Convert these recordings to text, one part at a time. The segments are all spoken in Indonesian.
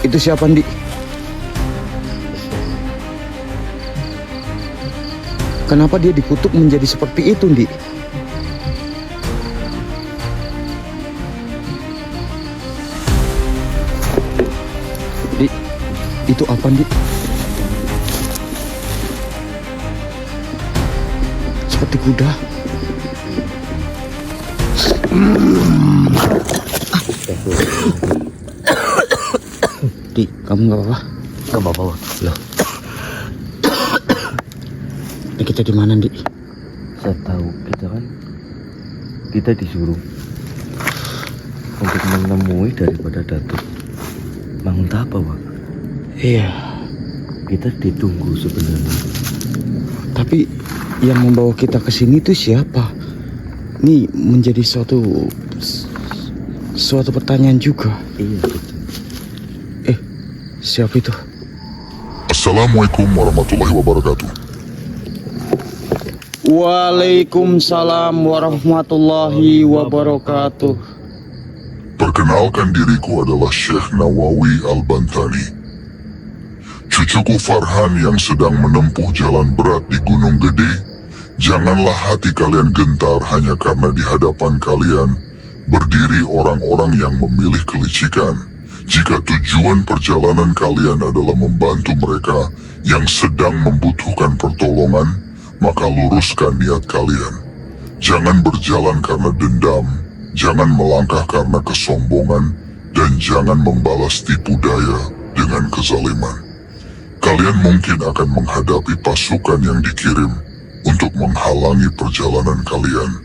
Itu siapa, Ndi? Kenapa dia dikutuk menjadi seperti itu, Ndi? Ndi, itu apa, Ndi? Seperti kuda. Di, kamu nggak apa-apa? Nggak apa-apa, Wak. Loh, Ini kita di mana, Di? saya tahu kita disuruh untuk menemui daripada Datuk Manguntapa, Wak. Iya. Kita ditunggu sebenarnya. Tapi yang membawa kita ke sini itu siapa? Ini menjadi suatu pertanyaan juga. Iya, betul. Siapa itu? Assalamualaikum warahmatullahi wabarakatuh. Waalaikumsalam warahmatullahi wabarakatuh. Perkenalkan, diriku adalah Syekh Nawawi Al-Bantani. Cucuku Farhan yang sedang menempuh jalan berat di Gunung Gede. Janganlah hati kalian gentar hanya karena di hadapan kalian berdiri orang-orang yang memilih kelicikan. Jika tujuan perjalanan kalian adalah membantu mereka yang sedang membutuhkan pertolongan, maka luruskan niat kalian. Jangan berjalan karena dendam, jangan melangkah karena kesombongan, dan jangan membalas tipu daya dengan kezaliman. Kalian mungkin akan menghadapi pasukan yang dikirim untuk menghalangi perjalanan kalian.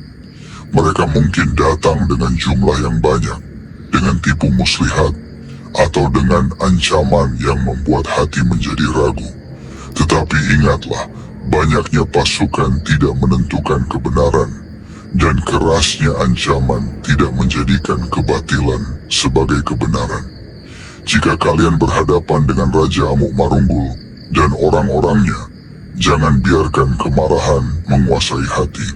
Mereka mungkin datang dengan jumlah yang banyak, dengan tipu muslihat, atau dengan ancaman yang membuat hati menjadi ragu. Tetapi ingatlah, banyaknya pasukan tidak menentukan kebenaran, dan kerasnya ancaman tidak menjadikan kebatilan sebagai kebenaran. Jika kalian berhadapan dengan Raja Amuk Marunggul dan orang-orangnya, jangan biarkan kemarahan menguasai hati.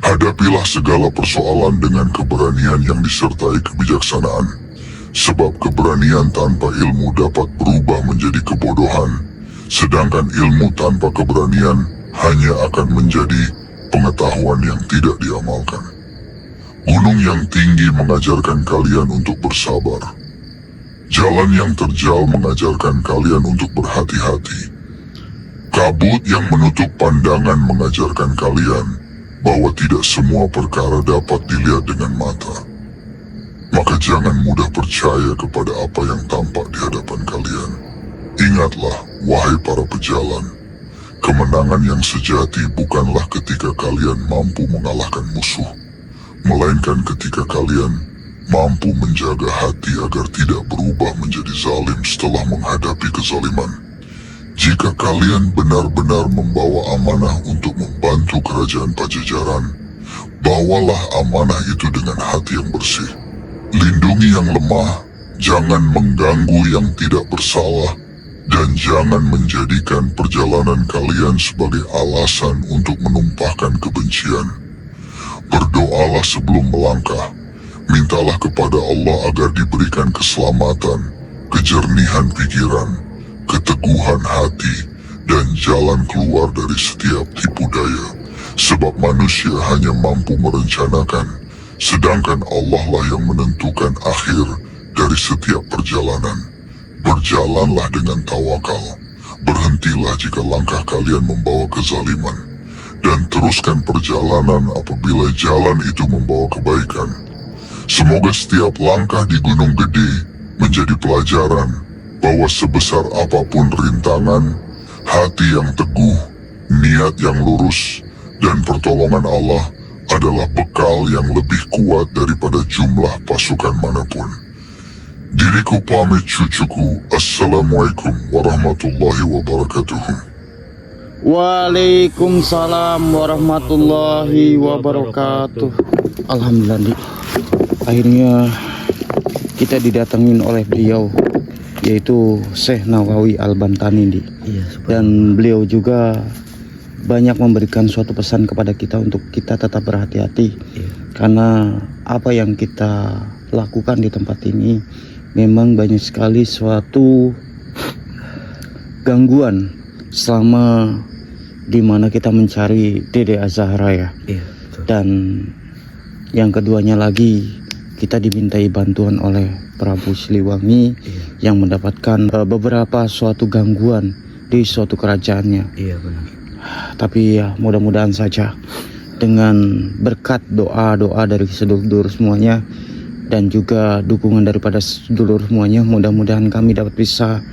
Hadapilah segala persoalan dengan keberanian yang disertai kebijaksanaan. Sebab keberanian tanpa ilmu dapat berubah menjadi kebodohan, sedangkan ilmu tanpa keberanian hanya akan menjadi pengetahuan yang tidak diamalkan. Gunung yang tinggi mengajarkan kalian untuk bersabar. Jalan yang terjal mengajarkan kalian untuk berhati-hati. Kabut yang menutup pandangan mengajarkan kalian bahwa tidak semua perkara dapat dilihat dengan mata. Maka jangan mudah percaya kepada apa yang tampak di hadapan kalian. Ingatlah, wahai para pejalan, kemenangan yang sejati bukanlah ketika kalian mampu mengalahkan musuh, melainkan ketika kalian mampu menjaga hati agar tidak berubah menjadi zalim setelah menghadapi kezaliman. Jika kalian benar-benar membawa amanah untuk membantu kerajaan Pajajaran, bawalah amanah itu dengan hati yang bersih. Lindungi yang lemah, jangan mengganggu yang tidak bersalah, dan jangan menjadikan perjalanan kalian sebagai alasan untuk menumpahkan kebencian. Berdoalah sebelum melangkah, mintalah kepada Allah agar diberikan keselamatan, kejernihan pikiran, keteguhan hati, dan jalan keluar dari setiap tipu daya. Sebab manusia hanya mampu merencanakan, sedangkan Allah lah yang menentukan akhir dari setiap perjalanan. Berjalanlah dengan tawakal. Berhentilah jika langkah kalian membawa kezaliman. Dan teruskan perjalanan apabila jalan itu membawa kebaikan. Semoga setiap langkah di Gunung Gede menjadi pelajaran bahwa sebesar apapun rintangan, hati yang teguh, niat yang lurus, dan pertolongan Allah adalah bekal yang lebih kuat daripada jumlah pasukan manapun. Diriku pamit, cucuku. Assalamualaikum warahmatullahi wabarakatuh. Waalaikumsalam warahmatullahi wabarakatuh. Alhamdulillah, Di. Akhirnya kita didatengin oleh beliau, yaitu Syekh Nawawi Al-Bantani, Di. Iya, Dan beliau juga banyak memberikan suatu pesan kepada kita untuk kita tetap berhati-hati. Iya. Karena apa yang kita lakukan di tempat ini, memang banyak sekali suatu gangguan selama dimana kita mencari Dede Azahra ya. Iya, betul. Dan yang keduanya lagi, kita dimintai bantuan oleh Prabu Siliwangi yang mendapatkan beberapa suatu gangguan di suatu kerajaannya. Iya, benar. Tapi ya mudah-mudahan saja dengan berkat doa-doa dari sedulur semuanya dan juga dukungan daripada sedulur semuanya, mudah-mudahan kami dapat bisa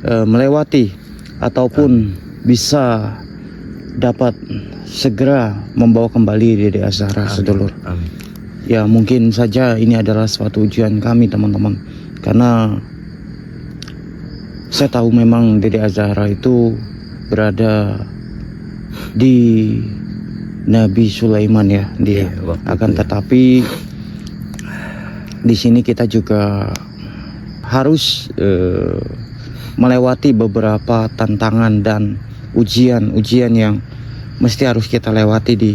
melewati ataupun bisa dapat segera membawa kembali Dede Azahra sedulur. Amin. Ya mungkin saja ini adalah suatu ujian kami teman-teman, karena saya tahu memang Dede Azahra itu berada di Nabi Sulaiman ya dia. Akan tetapi di sini kita juga harus melewati beberapa tantangan dan ujian-ujian yang mesti harus kita lewati di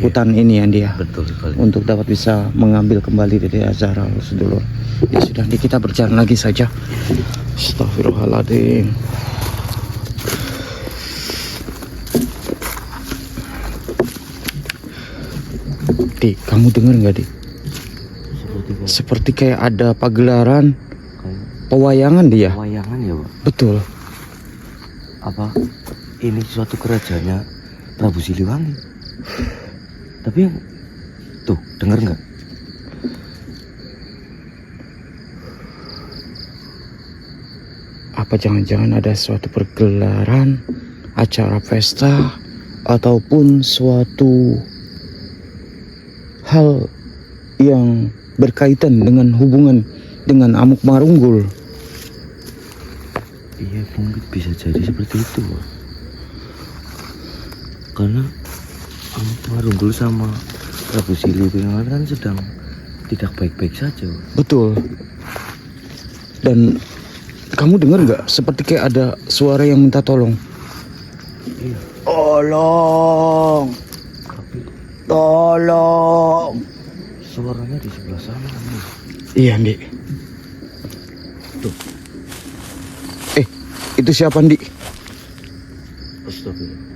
hutan ini ya dia. Betul sekali. Untuk dapat bisa mengambil kembali Dede Azahra sedulur. Ya sudah, kita berjalan lagi saja. Astagfirullahaladzim. Dik, kamu dengar nggak Dik? Seperti kayak ada pagelaran pewayangan dia. Pewayangan ya, Pak? Betul. Apa ini suatu kerajaannya Prabu Siliwangi? Tapi tuh, dengar nggak? Apa jangan-jangan ada suatu pergelaran, acara pesta, ataupun suatu hal yang berkaitan dengan hubungan dengan Amuk Marunggul? Iya, mungkin bisa jadi seperti itu, Pak. Karena Amuk Marunggul sama Prabu Siliwangi kan sedang tidak baik-baik saja, Pak. Betul. Dan kamu dengar nggak? Seperti kayak ada suara yang minta tolong. Iya. Tolong, Tapi tolong. suaranya di sebelah sana, Nih. Iya, Ndik. Tuh. Itu siapa, Ndik? Astagfirullah.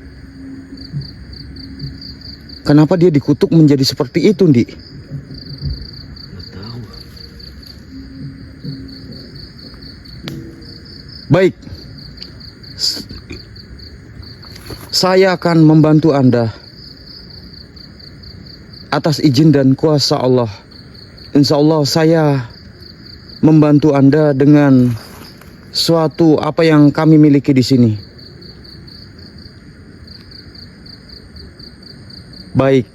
Kenapa dia dikutuk menjadi seperti itu, Ndik? Nggak tahu. Baik. Saya akan membantu Anda atas izin dan kuasa Allah. Insya Allah saya membantu Anda dengan suatu apa yang kami miliki di sini. Baik.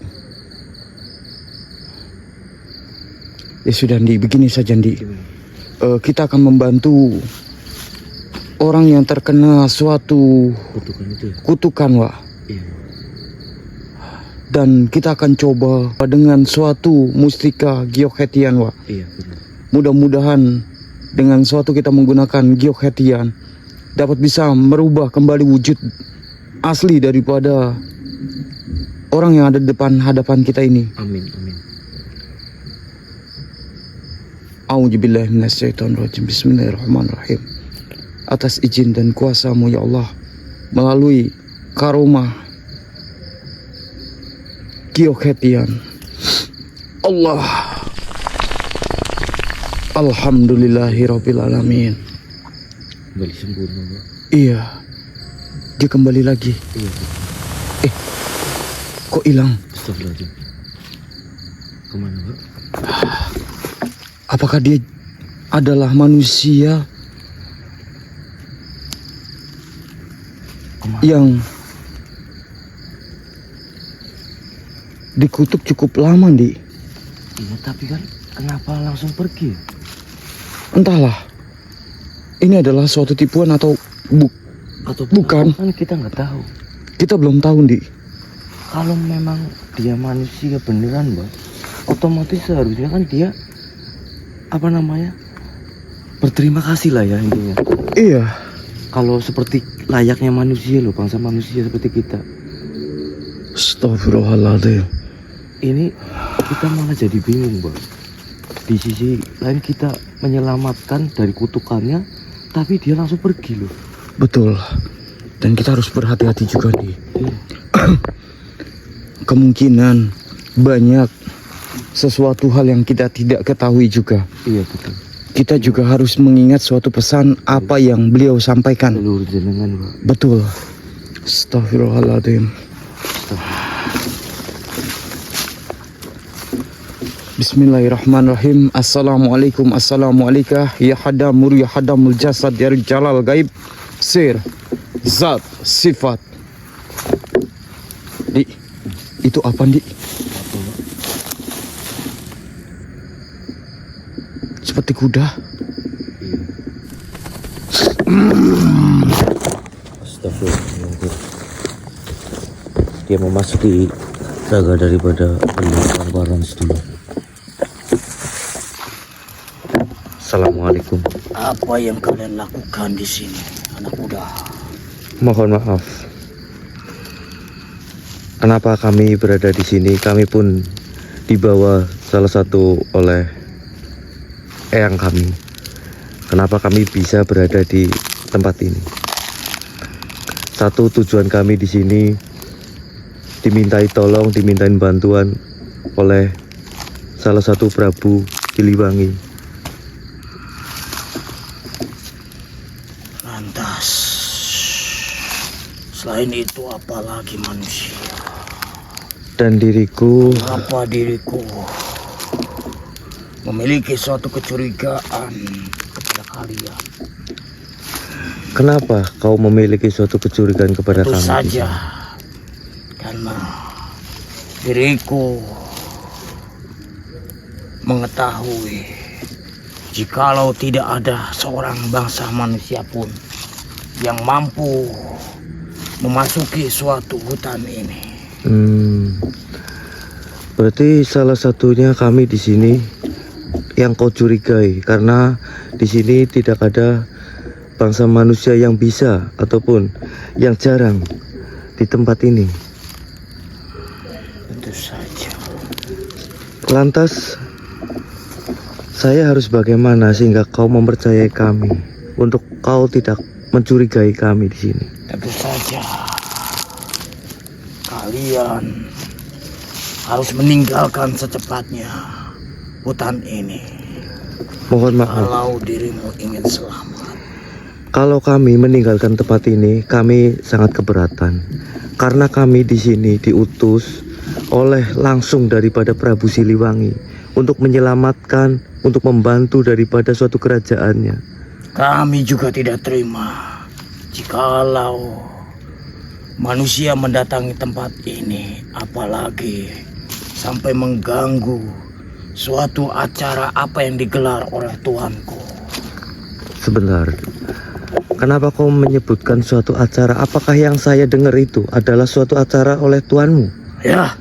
Ya sudah, Ndi, begini saja, Ndi. Kita akan membantu orang yang terkena suatu Kutukan itu ya? kutukan, Wak. Iya. Dan kita akan coba dengan suatu mustika Gyeokhetian, Wak. Iya, benar. Mudah-mudahan dengan suatu kita menggunakan Gyeokhetian dapat bisa merubah kembali wujud asli daripada orang yang ada di hadapan kita ini. Amin, amin. A'udzubillahi minasyaitonirrajim. Bismillahirrahmanirrahim. Atas izin dan kuasa-Mu ya Allah, melalui karomah Gyeokhetian, Allah, alhamdulillahirabbil alamin. Kembali sempurna, Pak. Iya, dia kembali lagi. Iya, Pak. Kok hilang? Astagfirullahaladzim. Kemana, Pak? Apakah dia adalah manusia Kemana? yang dikutuk cukup lama, Di? Iya, tapi kan kenapa langsung pergi? Entahlah. Ini adalah suatu tipuan atau Atau bukan? Kan kita nggak tahu. Kita belum tahu, Di. Kalau memang dia manusia beneran, Bang, otomatis seharusnya kan dia berterima kasih lah ya intinya. Iya. Kalau seperti layaknya manusia loh, bangsa manusia seperti kita. Astagfirullahaladzim. Ini kita malah jadi bingung, Bang. di sisi lain kita menyelamatkan dari kutukannya, tapi dia langsung pergi loh. Betul. Dan kita harus berhati-hati juga nih. Kemungkinan banyak sesuatu hal yang kita tidak ketahui juga. Iya betul. Kita juga harus mengingat suatu pesan apa yang beliau sampaikan. Seluruh jenengan, Pak. Betul. Astaghfirullahaladzim. Bismillahirrahmanirrahim. Assalamualaikum. Assalamualaikum. Ya hadamur ya hadamul jasad ya jalal gaib sir zat sifat. Di itu apa, Di? Seperti kuda. Astagfirullah. Dia memasuki raga daripada barbaran dulu. Assalamualaikum. Apa yang kalian lakukan di sini, anak muda? Mohon maaf. Kenapa kami berada di sini? Kami pun dibawa salah satu oleh eyang kami. Kenapa kami bisa berada di tempat ini? Satu tujuan kami di sini dimintai tolong, dimintain bantuan oleh salah satu Prabu Siliwangi. Lantas, selain itu apa lagi manusia? Dan diriku, Apa diriku memiliki suatu kecurigaan kepada kalian? kenapa kau memiliki suatu kecurigaan kepada Tentu kami? saja karena diriku mengetahui jikalau tidak ada seorang bangsa manusia pun yang mampu memasuki suatu hutan ini. Berarti salah satunya kami di sini yang kau curigai, karena di sini tidak ada bangsa manusia yang bisa ataupun yang jarang di tempat ini. Tentu saja. Lantas saya harus bagaimana sehingga kau mempercayai kami untuk kau tidak mencurigai kami di sini? Tentu saja kalian harus meninggalkan secepatnya hutan ini Mohon maaf. kalau dirimu ingin selamat. Kalau kami meninggalkan tempat ini, kami sangat keberatan karena kami di sini diutus oleh langsung daripada Prabu Siliwangi untuk menyelamatkan, untuk membantu daripada suatu kerajaannya. Kami juga tidak terima jikalau manusia mendatangi tempat ini, apalagi sampai mengganggu suatu acara apa yang digelar oleh tuanku. Sebentar, kenapa kau menyebutkan suatu acara? Apakah yang saya dengar itu adalah suatu acara oleh tuanmu? Ya,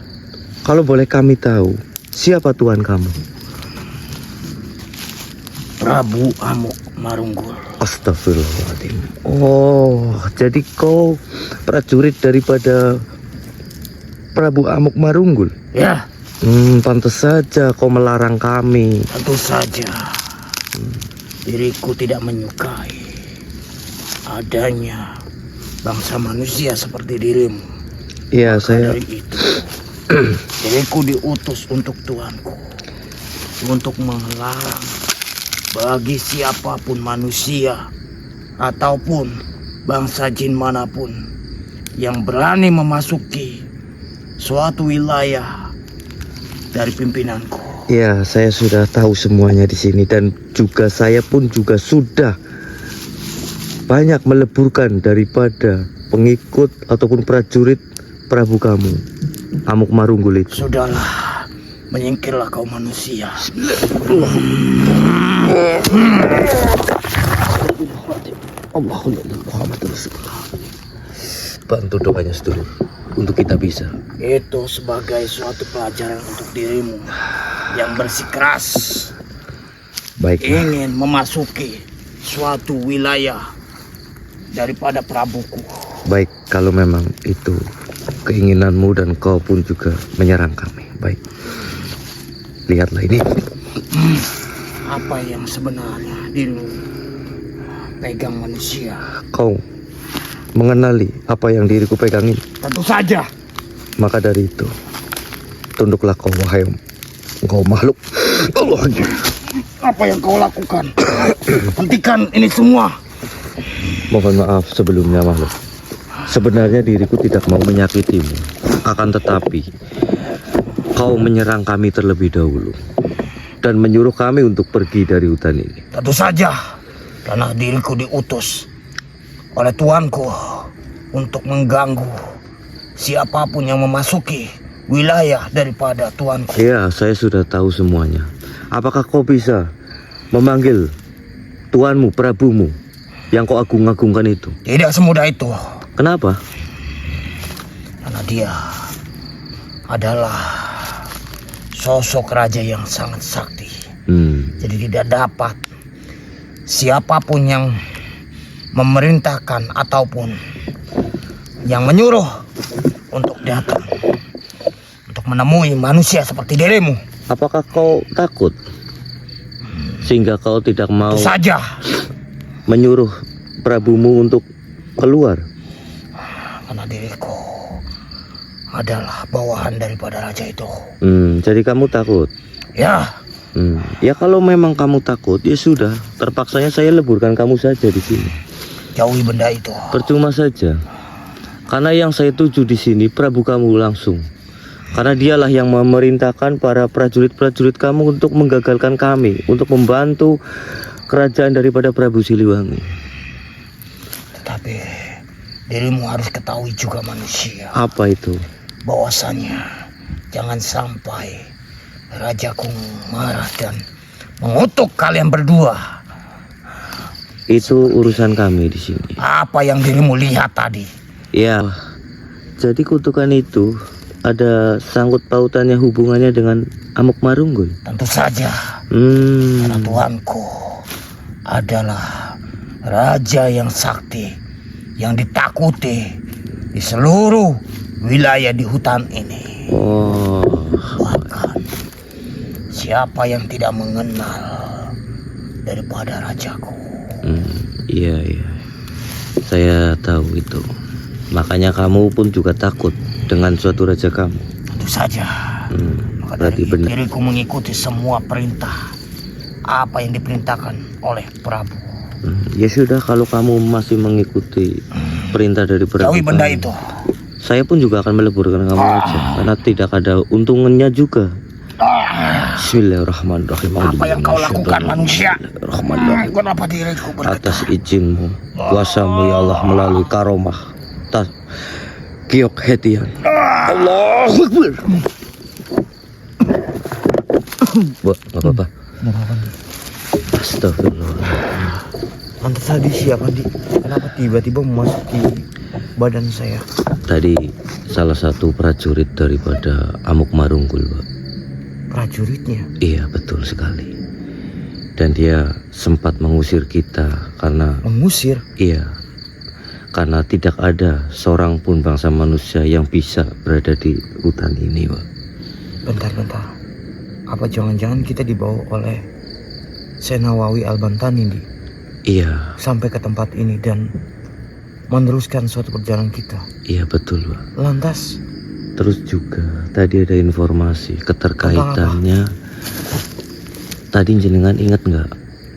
Kalau boleh kami tahu, siapa tuan kamu? Prabu Amuk Marunggul. Astagfirullahaladzim. Oh, jadi kau prajurit daripada Prabu Amuk Marunggul? Ya, Pantas saja kau melarang kami. tentu saja diriku tidak menyukai adanya bangsa manusia seperti dirimu. Ya, saya Dari itu diriku diutus untuk tuanku untuk melarang bagi siapapun manusia ataupun bangsa jin manapun yang berani memasuki suatu wilayah dari pimpinanku. Ya, saya sudah tahu semuanya di sini, dan juga saya pun juga sudah banyak meleburkan daripada pengikut ataupun prajurit Prabu kamu, Amuk Marunggul itu. Sudahlah, menyingkirlah kau manusia. Allahumma Muhammad Rasulullah. Bantu doanya sedulur untuk kita bisa. Itu sebagai suatu pelajaran untuk dirimu yang bersikeras Baik. ingin memasuki suatu wilayah daripada Prabuku. Baik, kalau memang itu keinginanmu dan kau pun juga menyerang kami. Baik. Lihatlah ini. Apa yang sebenarnya dirimu pegang manusia? Kau mengenali apa yang diriku pegang ini? Tentu saja. Maka dari itu, tunduklah kau wahai engkau makhluk Allah. Apa yang kau lakukan? Hentikan ini semua. Mohon maaf sebelumnya makhluk. Sebenarnya diriku tidak mau menyakitimu. Akan tetapi, kau menyerang kami terlebih dahulu dan menyuruh kami untuk pergi dari hutan ini. Tentu saja, karena diriku diutus oleh tuanku untuk mengganggu siapapun yang memasuki wilayah daripada tuanku. Ya, saya sudah tahu semuanya. Apakah kau bisa memanggil tuanmu, prabumu yang kau agung-agungkan itu? Tidak semudah itu. Kenapa? Karena dia adalah sosok raja yang sangat sakti. Jadi tidak dapat siapapun yang memerintahkan ataupun yang menyuruh untuk datang untuk menemui manusia seperti dirimu. Apakah kau takut sehingga kau tidak mau Itu saja. menyuruh prabumu untuk keluar? Karena diriku adalah bawahan daripada raja itu. Jadi kamu takut? Ya. Ya kalau memang kamu takut, ya sudah. Terpaksanya saya leburkan kamu saja di sini. Jauhi benda itu. Percuma saja. Karena yang saya tuju di sini Prabu kamu langsung. Karena dialah yang memerintahkan para prajurit-prajurit kamu untuk menggagalkan kami, untuk membantu kerajaan daripada Prabu Siliwangi. Tetapi dirimu harus ketahui juga manusia. Apa itu? Bahwasannya jangan sampai Rajaku marah dan mengutuk kalian berdua. Itu urusan kami di sini. Apa yang dirimu lihat tadi? Ya, jadi kutukan itu ada sangkut pautannya hubungannya dengan Amuk Marunggul? Tentu saja. Karena tuanku adalah raja yang sakti, yang ditakuti di seluruh wilayah di hutan ini. Bahkan siapa yang tidak mengenal daripada rajaku? Iya. Saya tahu itu. Makanya kamu pun juga takut dengan suatu raja kamu. Tentu saja. Maka Berarti dari benar. diriku mengikuti semua perintah apa yang diperintahkan oleh Prabu. Ya sudah, kalau kamu masih mengikuti perintah dari Prabu Jauhi benda kamu, itu. saya pun juga akan meleburkan kamu aja. Karena tidak ada untungannya juga. Bismillahirrahmanirrahim. Apa yang kau lakukan manusia? Kenapa diriku Atas izinmu, kuasamu ya Allah, melalui karomah Kiok Hetian. Allahu Akbar. Bu, gak apa-apa. Astagfirullah. Lantas tadi siapa di? Kenapa tiba-tiba memasuki badan saya? Tadi salah satu prajurit daripada Amuk Marunggul, Pak. Prajuritnya? Iya, betul sekali. Dan dia sempat mengusir kita karena... Mengusir? Iya, karena tidak ada seorang pun bangsa manusia yang bisa berada di hutan ini, Pak. Bentar. Apa jangan-jangan kita dibawa oleh Senawawi Al-Bantani, Di? Iya. Sampai ke tempat ini dan meneruskan suatu perjalanan kita. Iya, betul, Pak. Lantas? Terus juga tadi ada informasi keterkaitannya. Tadi jenengan ingat nggak?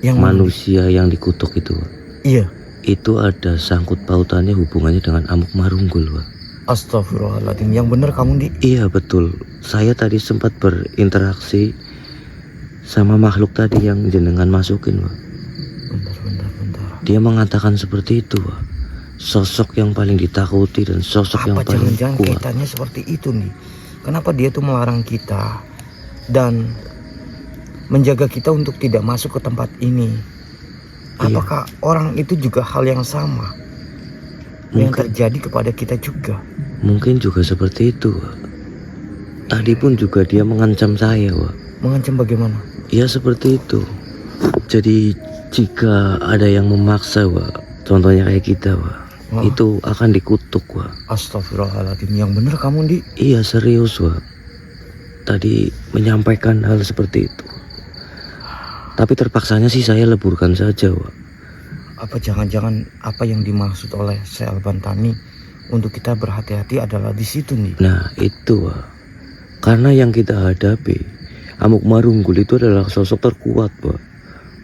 Yang manusia yang dikutuk itu, Pak? Iya. Itu ada sangkut pautannya hubungannya dengan Amuk Marunggul, Pak. Astagfirullahaladzim. Yang benar kamu, Di? Iya, betul. Saya tadi sempat berinteraksi sama makhluk tadi yang jenengan masukin, Pak. Bentar. Dia mengatakan seperti itu, Pak. Sosok yang paling ditakuti dan sosok yang paling jangan-jangan kuat. kaitannya seperti itu, nih? Kenapa dia tuh melarang kita dan menjaga kita untuk tidak masuk ke tempat ini? Apakah orang itu juga hal yang sama yang terjadi kepada kita juga? Mungkin juga seperti itu, Pak. Tadi pun juga dia mengancam saya, Pak. Mengancam bagaimana? Ya seperti itu. Jadi jika ada yang memaksa, Pak, contohnya kayak kita, Pak, itu akan dikutuk, Pak. Astagfirullahaladzim. Yang benar kamu, Di? Iya, serius, Pak. Tadi menyampaikan hal seperti itu. Tapi terpaksanya sih saya leburkan saja, Wak. Apa jangan-jangan apa yang dimaksud oleh Syekh Al-Bantani untuk kita berhati-hati adalah di situ nih? Nah itu, Wak. Karena yang kita hadapi Amuk Marunggul itu adalah sosok terkuat, Wak,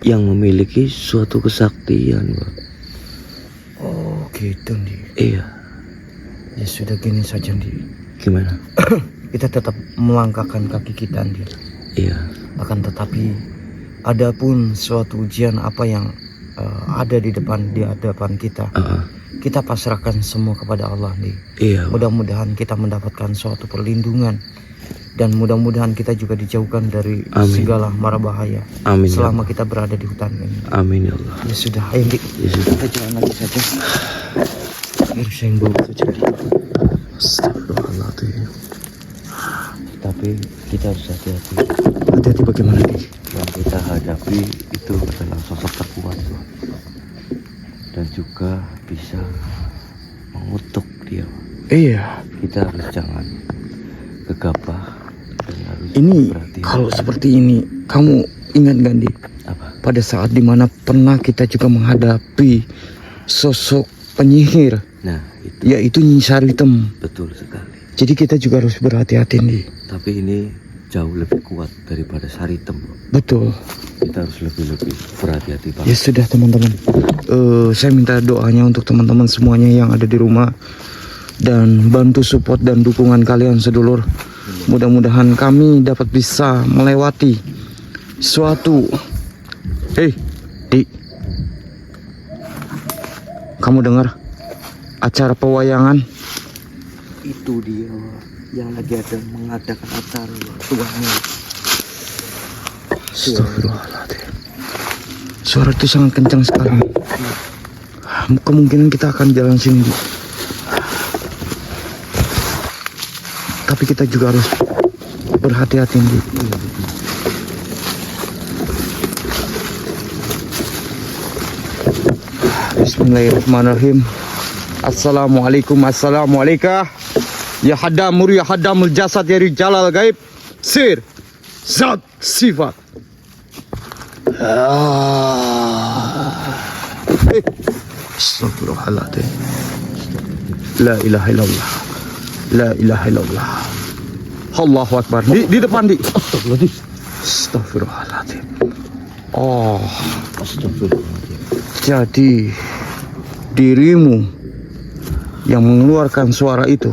yang memiliki suatu kesaktian, Wak. Oh gitu nih. Iya. Ya sudah, gini saja nih. Gimana? Kita tetap melangkahkan kaki kita nih. Iya. Akan tetapi adapun suatu ujian apa yang ada di hadapan kita, kita pasrahkan semua kepada Allah nih. Iya, Wak. Mudah-mudahan kita mendapatkan suatu perlindungan dan mudah-mudahan kita juga dijauhkan dari segala mara bahaya. Amin. Selama kita berada di hutan ini. Amin ya Allah. Ya sudah, ayo Dik. Ya sudah. Kita jalan lagi saja. Biar saya yang bawa saja. Astagfirullahaladzim. Tapi kita harus hati-hati. Hati-hati bagaimana Dik? Yang kita hadapi itu adalah sosok terkuat, Wak. Dan juga bisa mengutuk dia, Wak. Iya. Kita harus jangan gegabah dan harus Ini berhati-hati. kalau seperti ini, kamu ingat gak Dik? Apa? Pada saat dimana pernah kita juga menghadapi sosok penyihir, Nah itu yaitu Nyi Saritem. betul sekali. Jadi kita juga harus berhati-hati nih. Tapi ini jauh lebih kuat daripada Saritem, Wak. Betul. Kita harus lebih berhati-hati, Pak. Ya sudah teman-teman, saya minta doanya untuk teman-teman semuanya yang ada di rumah, dan bantu support dan dukungan kalian sedulur. Mudah-mudahan kami dapat bisa melewati suatu Dik, kamu dengar acara pewayangan? Itu dia, Wak, yang lagi ada mengadakan acara, Wak, tuanya. Astagfirullahaladzim. Suara itu sangat kencang sekali. Kemungkinan kita akan jalan sini. Tapi kita juga harus berhati-hati. Bismillahirrahmanirrahim. Assalamualaikum. Assalamualaikum. Ya hadamur ya hadamul jasad ya rijalal gaib. Sir. Zat sifat. Astagfirullahaladzim. La ilaha illallah. La ilaha illallah. Allahu Akbar. Di depan, Di. Astagfirullahaladzim. Oh, Astagfirullahaladzim. jadi dirimu yang mengeluarkan suara itu.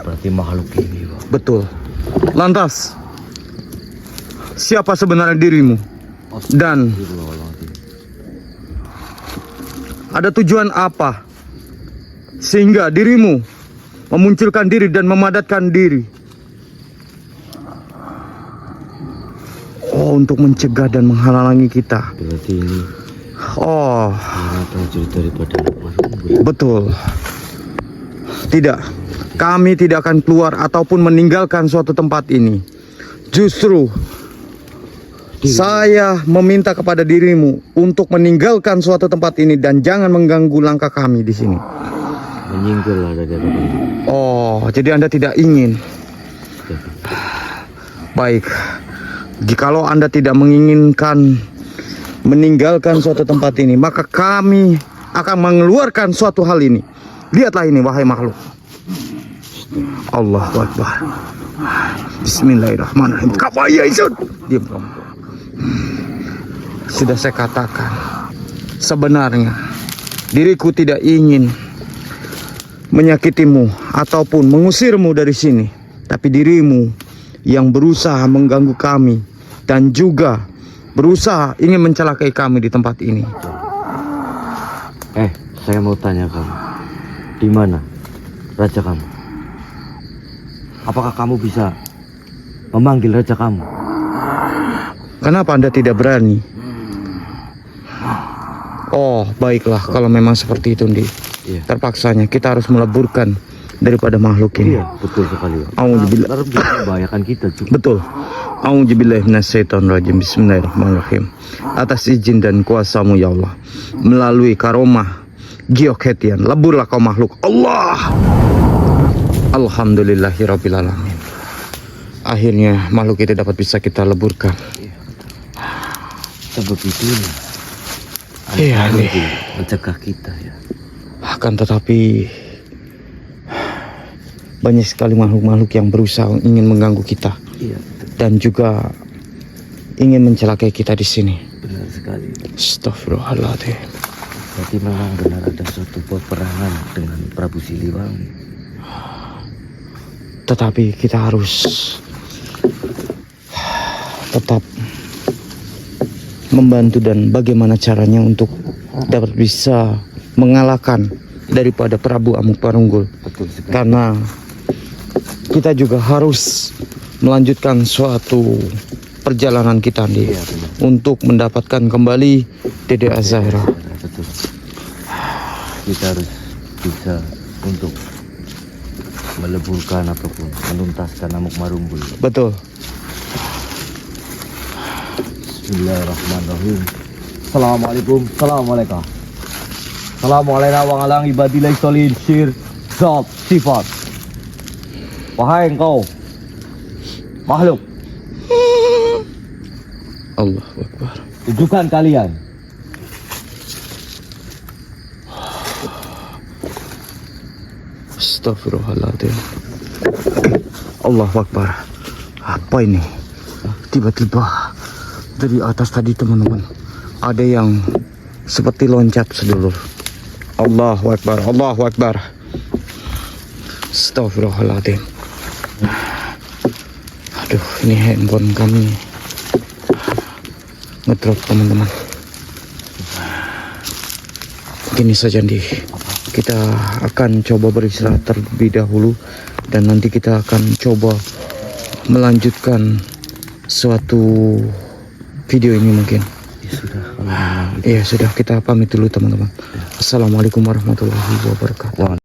Berarti makhluk ini, Wak. Betul. Lantas, siapa sebenarnya dirimu? Dan Astagfirullahaladzim. ada tujuan apa sehingga dirimu memunculkan diri dan memadatkan diri? Oh, untuk mencegah dan menghalangi kita. Berarti ini Oh, para prajurit daripada Amuk Marunggul. betul. Tidak, kami tidak akan keluar ataupun meninggalkan suatu tempat ini. Justru saya meminta kepada dirimu untuk meninggalkan suatu tempat ini dan jangan mengganggu langkah kami di sini. Menyingkir lah dari hadapan kita. Oh, jadi Anda tidak ingin. Baik. Jikalau Anda tidak menginginkan meninggalkan suatu tempat ini, maka kami akan mengeluarkan suatu hal ini. Lihatlah ini, wahai makhluk. Allahu Akbar. Bismillahirrahmanirrahim. Kapaya Isun. Diam kamu. Sudah saya katakan, sebenarnya diriku tidak ingin menyakitimu ataupun mengusirmu dari sini, tapi dirimu yang berusaha mengganggu kami dan juga berusaha ingin mencelakai kami di tempat ini. Saya mau tanya kamu, di mana raja kamu? Apakah kamu bisa memanggil raja kamu? Kenapa Anda tidak berani? Oh, baiklah kalau memang seperti itu, Ndi. Iya. Terpaksanya kita harus meleburkan daripada makhluk ini. Iya, betul sekali, Wak. Auzubillah. Ntar bisa membahayakan kita juga. Betul. A'udzubillahi minasyaitonirrajim. Bismillahirrahmanirrahim. Atas izin dan kuasa-Mu ya Allah, melalui karomah Giok Hetian, leburlah kau makhluk Allah. Alhamdulillahirabbil alamin. Akhirnya makhluk itu dapat bisa kita leburkan. Sebab itu Iya, Allah nih. mencegah kita ya. Akan tetapi banyak sekali makhluk-makhluk yang berusaha ingin mengganggu kita Iya, dan juga ingin mencelakai kita di sini. benar sekali. Astagfirullahaladzim. Berarti memang benar ada suatu peperangan dengan Prabu Siliwangi. Tetapi kita harus tetap membantu dan bagaimana caranya untuk dapat bisa mengalahkan daripada Prabu Amukmarunggul. Betul sekali. Karena kita juga harus melanjutkan suatu perjalanan kita nih Iya, benar. untuk mendapatkan kembali Dede Azahra. Betul. Kita harus bisa untuk meleburkan ataupun menuntaskan Amukmarunggul. Betul. Bismillahirrahmanirrahim. Assalamualaikum. Assalamualaikum. Assalamualaikum wa ala ibadillah solihin syir zat sifat. Wahai engkau makhluk, Allahu Akbar. tunjukkan kalian Astagfirullahaladzim. Allahu Akbar. Apa ini? Tiba-tiba dari atas tadi teman-teman ada yang seperti loncat sedulur. Allahu Akbar. Allahu Akbar. Astagfirullahaladzim. Aduh, ini handphone kami ngedrop teman-teman. Gini saja nih, kita akan coba beristirahat terlebih dahulu dan nanti kita akan coba melanjutkan suatu video ini mungkin. ya sudah kalau memang Iya sudah, kita pamit dulu teman-teman. Assalamualaikum warahmatullahi wabarakatuh.